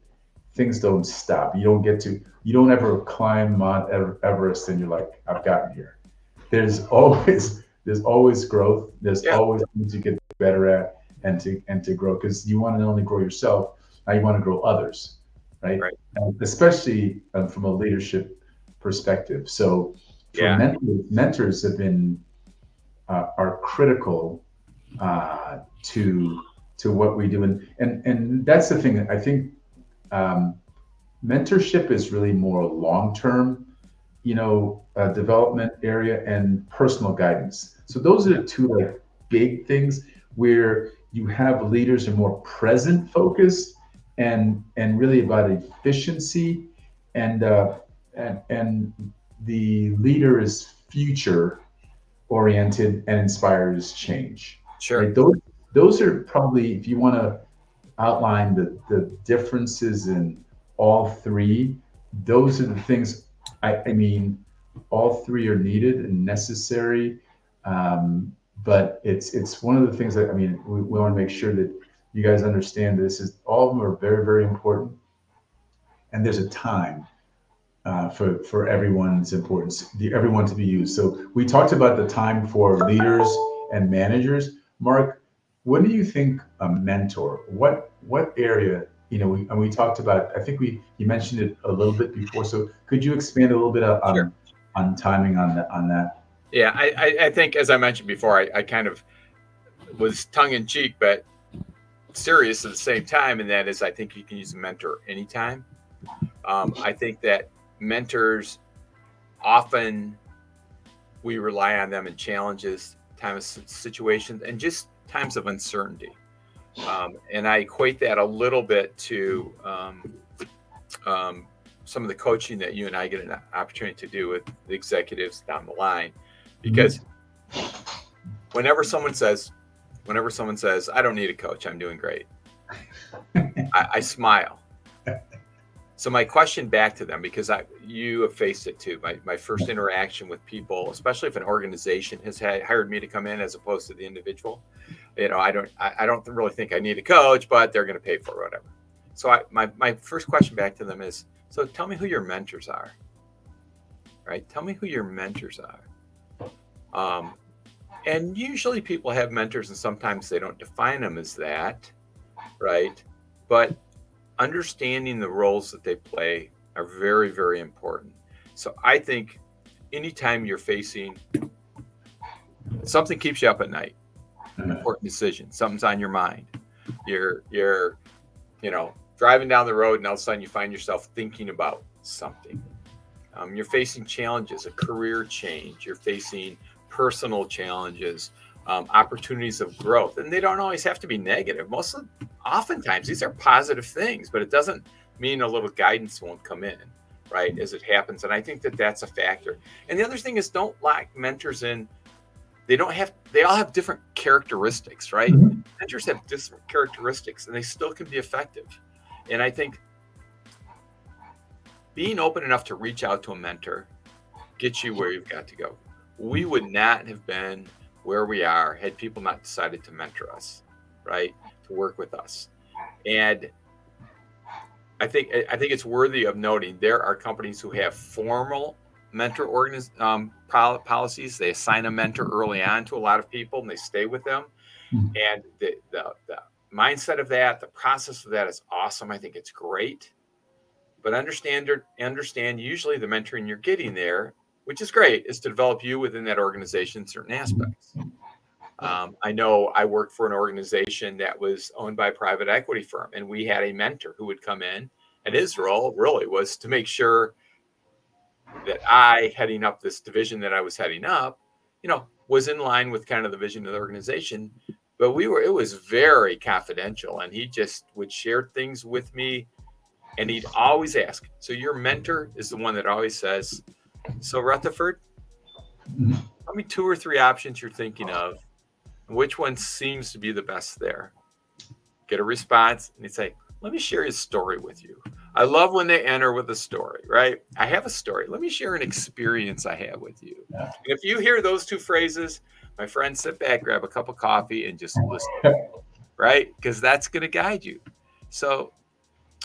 things don't stop. You don't ever climb Mount Everest and you're like, I've gotten here. There's always growth. There's Yeah. always things you get better at, and to grow, because you want to not only grow yourself, now you want to grow others, right? Right. And especially from a leadership perspective. So for Yeah. mentors have been are critical to what we do, and that's the thing. I think um, mentorship is really more long term, development area, and personal guidance. So those are the two like big things where you have leaders are more present focused and really about efficiency, and and the leader is future oriented and inspires change. Sure. Right? Those are probably, if you want to outline the differences in all three, those are the things. I mean, all three are needed and necessary, but it's one of the things that, I mean, we want to make sure that you guys understand this is all of them are very, very important, and there's a time for everyone's importance, everyone to be used. So we talked about the time for leaders and managers. Mark, what do you think a mentor? What area? And we talked about. I think you mentioned it a little bit before. So could you expand a little bit Sure. on timing on that? Yeah. I think, as I mentioned before, I kind of was tongue in cheek, but serious at the same time. And that is, I think you can use a mentor anytime. I think that mentors often we rely on them in challenges, times of situations, and just times of uncertainty. And I equate that a little bit to some of the coaching that you and I get an opportunity to do with the executives down the line, because whenever someone says, I don't need a coach, I'm doing great, I smile. So my question back to them, because you have faced it too, my first interaction with people, especially if an organization has hired me to come in as opposed to the individual, I don't really think I need a coach, but they're going to pay for it, whatever. So my first question back to them is, so tell me who your mentors are, right? Tell me who your mentors are. And usually people have mentors, and sometimes they don't define them as that, right? But understanding the roles that they play are very, very important. So I think anytime you're facing something keeps you up at night, an important decision, something's on your mind, you're driving down the road and all of a sudden you find yourself thinking about something. You're facing challenges, a career change, you're facing personal challenges, opportunities of growth, and they don't always have to be negative. Oftentimes these are positive things, but it doesn't mean a little guidance won't come in, right, as it happens. And I think that that's a factor. And the other thing is, don't lock mentors in. They all have different characteristics, right? Mm-hmm. Mentors have different characteristics, and they still can be effective. And I think being open enough to reach out to a mentor gets you where you've got to go. We would not have been where we are had people not decided to mentor us, right? To work with us. And I think it's worthy of noting there are companies who have formal mentor policies. They assign a mentor early on to a lot of people and they stay with them. And the mindset of that, the process of that is awesome. I think it's great. But understand usually the mentoring you're getting there, which is great, is to develop you within that organization in certain aspects. I know I worked for an organization that was owned by a private equity firm, and we had a mentor who would come in, and his role really was to make sure that I, heading up this division that I was heading up, was in line with kind of the vision of the organization. But it was very confidential, and he just would share things with me, and he'd always ask. So your mentor is the one that always says, so Rutherford, tell me 2 or 3 options you're thinking of. Which one seems to be the best there? Get a response, and he'd say, let me share his story with you. I love when they enter with a story, right? I have a story. Let me share an experience I have with you. Yeah. And if you hear those 2 phrases, my friend, sit back, grab a cup of coffee, and just listen, right? Because that's going to guide you. So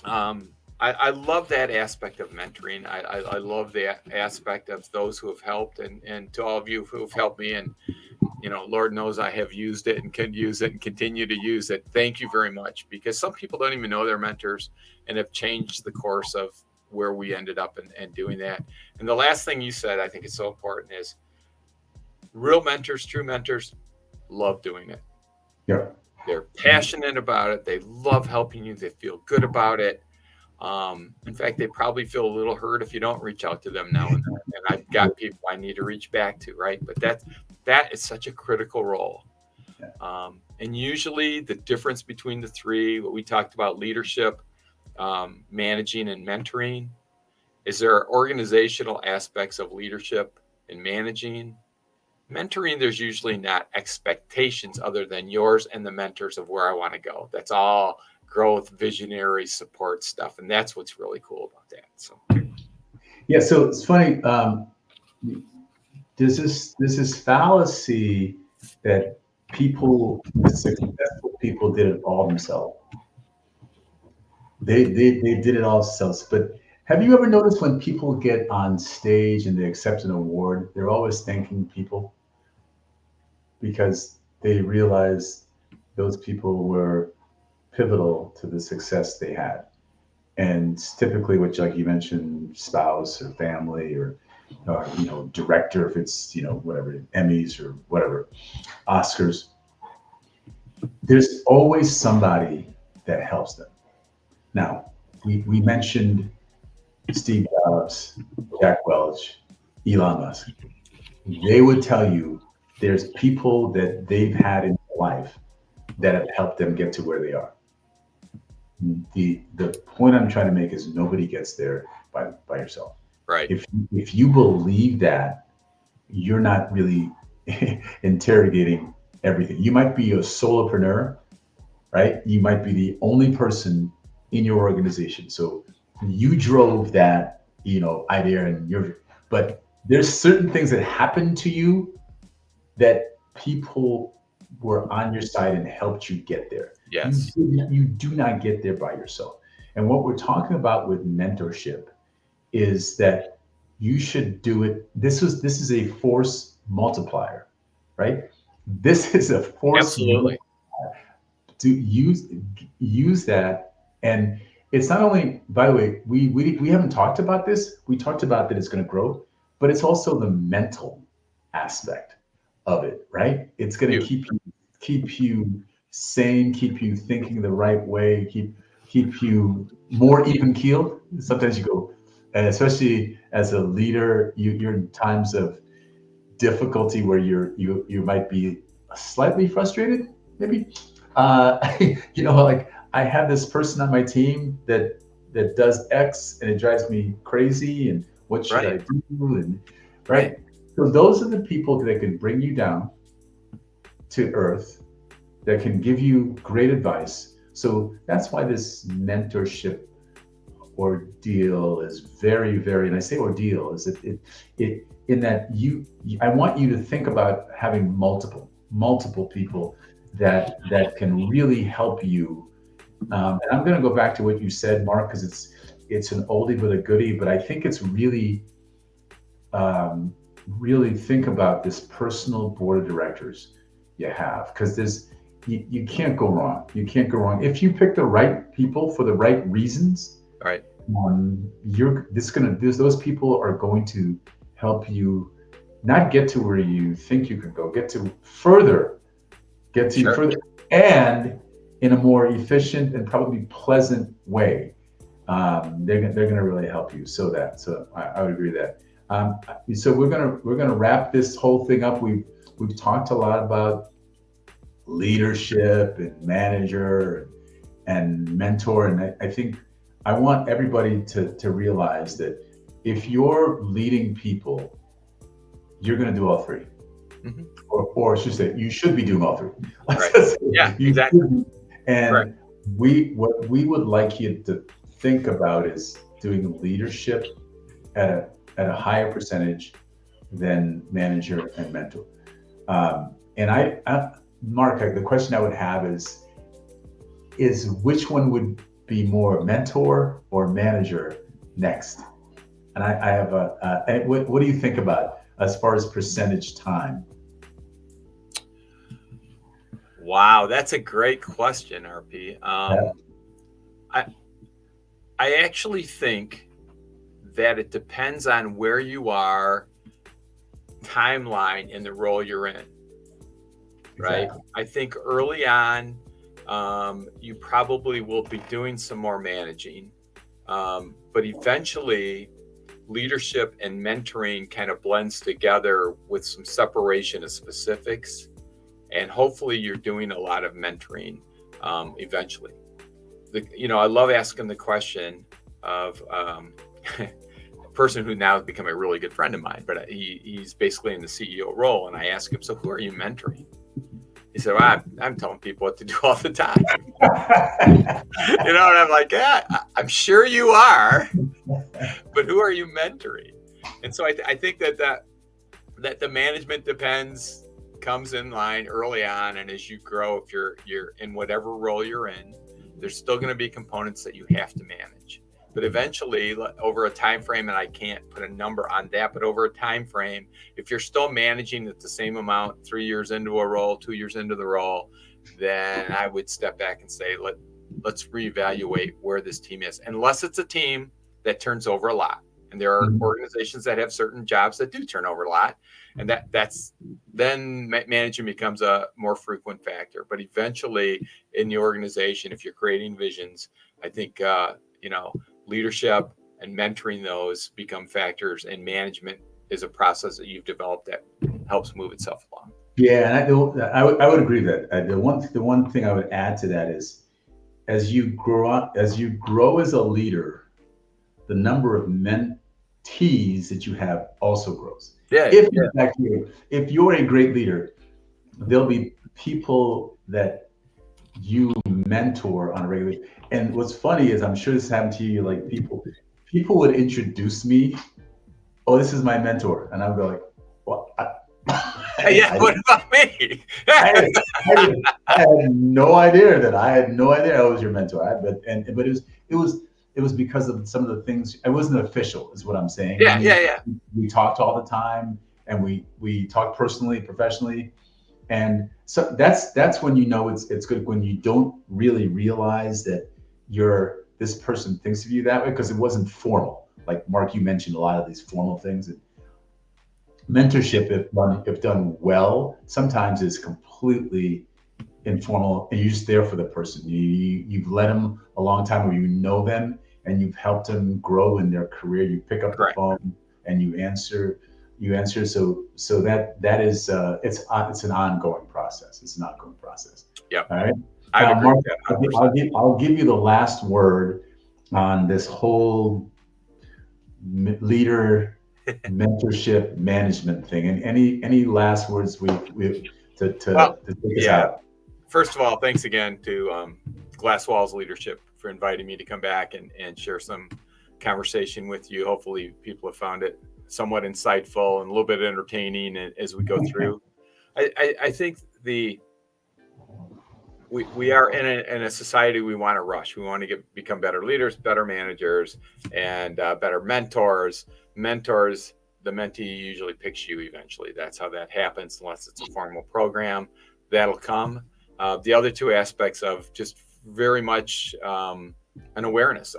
I love that aspect of mentoring. I love the aspect of those who have helped, and to all of you who have helped me. And Lord knows I have used it and can use it and continue to use it. Thank you very much, because some people don't even know their mentors and have changed the course of where we ended up and doing that. And the last thing you said, I think is so important, is real mentors, true mentors, love doing it. Yeah. They're passionate about it. They love helping you. They feel good about it. In fact, they probably feel a little hurt if you don't reach out to them now and then. And I've got people I need to reach back to, right? But that is such a critical role. And usually the difference between the 3, what we talked about, leadership, managing, and mentoring, is there are organizational aspects of leadership and managing. Mentoring, there's usually not expectations other than yours and the mentors of where I want to go. That's all growth, visionary support stuff. And that's what's really cool about that. So, yeah. So it's funny. There's this fallacy that the successful people did it all themselves. They did it all themselves. But have you ever noticed when people get on stage and they accept an award, they're always thanking people because they realize those people were pivotal to the success they had. And typically, which, like you mentioned, spouse or family or director, if it's whatever, Emmys or whatever, Oscars, there's always somebody that helps them. Now, we mentioned Steve Jobs, Jack Welch, Elon Musk. They would tell you there's people that they've had in their life that have helped them get to where they are. The point I'm trying to make is nobody gets there by yourself. Right. If you believe that, you're not really interrogating everything. You might be a solopreneur, right? You might be the only person in your organization. So you drove that, idea, but there's certain things that happen to you that people were on your side and helped you get there. Yes. You do not get there by yourself. And what we're talking about with mentorship is that you should do it. This is a force multiplier, right? This is a force Absolutely. to use that. And it's not only, by the way, we haven't talked about this. We talked about that it's going to grow, but it's also the mental aspect of it, right? It's going to keep you sane, keep you thinking the right way, keep you more even keeled. Sometimes you go, and especially as a leader, you're in times of difficulty where you might be slightly frustrated, maybe. Like I have this person on my team that does X and it drives me crazy, and what should I do? And right. So those are the people that can bring you down to earth, that can give you great advice. So that's why this mentorship ordeal is very, very, and I say ordeal, is it in that I want you to think about having multiple people that can really help you. And I'm going to go back to what you said, Mark, because it's an oldie but a goodie, but I think it's really really think about this personal board of directors you have, because you can't go wrong. You can't go wrong if you pick the right people for the right reasons. Right. Those people are going to help you not get to where you think you can go, get to further, and in a more efficient and probably pleasant way. They're going to really help you. So I would agree with that. So we're gonna wrap this whole thing up. We've talked a lot about leadership and manager and mentor, and I think I want everybody to realize that if you're leading people, you're going to do all three. Mm-hmm. Or I should say, you should be doing all three. Right. Yeah, exactly. And what we would like you to think about is doing leadership at a higher percentage than manager and mentor. And Mark, the question I would have is which one would be more mentor or manager next? And I have what do you think about as far as percentage time? Wow, that's a great question, RP. I actually think that it depends on where you are, timeline in the role you're in. Right. Exactly. I think early on, you probably will be doing some more managing, but eventually leadership and mentoring kind of blends together with some separation of specifics, and hopefully you're doing a lot of mentoring eventually. I love asking the question of a person who now has become a really good friend of mine, but he's basically in the CEO role, and I ask him, so who are you mentoring? He said, well, I'm telling people what to do all the time. And I'm like, yeah, I'm sure you are, but who are you mentoring? And so I think that the management comes in line early on, and as you grow, if you're in whatever role you're in, there's still going to be components that you have to manage. But eventually, over a time frame, and I can't put a number on that, but over a time frame, if you're still managing at the same amount 3 years into a role, 2 years into the role, then I would step back and say, let's reevaluate where this team is. Unless it's a team that turns over a lot. And there are organizations that have certain jobs that do turn over a lot. And that's then managing becomes a more frequent factor. But eventually in the organization, if you're creating visions, I think, leadership and mentoring those become factors, and management is a process that you've developed that helps move itself along. Yeah, and I would agree with that. The one thing I would add to that is, as you grow up, as you grow as a leader, the number of mentees that you have also grows. Yeah, If yeah. in fact if you're a great leader, there'll be people that you mentor on a regular. And what's funny is, I'm sure this happened to you. Like people would introduce me. Oh, this is my mentor, and I'd be like, well, Yeah, what about me? I, I had no idea that I had no idea I was your mentor. But it was because of some of the things. It wasn't official, is what I'm saying. Yeah, yeah. We talked all the time, and we talked personally, professionally, and so that's when you know it's good, when you don't really realize that this person thinks of you that way, because it wasn't formal. Like Mark, you mentioned a lot of these formal things. Mentorship, if done well, sometimes is completely informal, and you're just there for the person. You've led them a long time, or you know them, and you've helped them grow in their career. You pick up Correct. the phone and you answer. So that is it's an ongoing process. It's an ongoing process. Yeah. All right. I Now, agree Mark, with that 100%. I'll give you the last word on this whole leader mentorship management thing. And any last words we to take us out? First of all, thanks again to Glass Walls Leadership for inviting me to come back and share some conversation with you. Hopefully people have found it somewhat insightful and a little bit entertaining as we go through. I think we are in a society, we want to rush. We want to become better leaders, better managers, and better mentors. Mentors, the mentee usually picks you eventually. That's how that happens, unless it's a formal program. That'll come. The other two aspects of just very much an awareness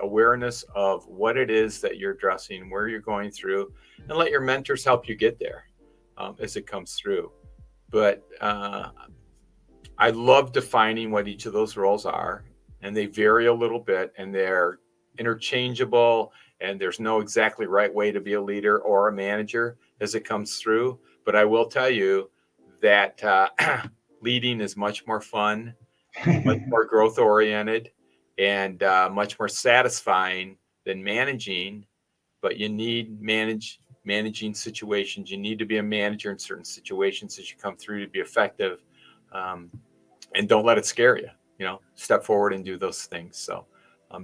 of what it is that you're addressing, where you're going through, and let your mentors help you get there as it comes through. But I love defining what each of those roles are, and they vary a little bit, and they're interchangeable, and there's no exactly right way to be a leader or a manager as it comes through. But I will tell you that leading is much more fun, much more growth oriented, and much more satisfying than managing. But you need managing situations. You need to be a manager in certain situations as you come through to be effective. And don't let it scare you. Step forward and do those things. So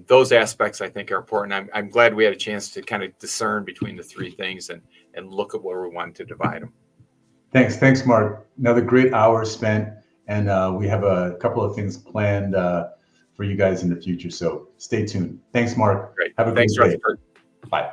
those aspects I think are important. I'm glad we had a chance to kind of discern between the three things and look at where we wanted to divide them. Thanks, Mark. Another great hour spent, and we have a couple of things planned for you guys in the future. So stay tuned. Thanks, Mark. Great. Have a Thanks, great day. Rutherford. Bye.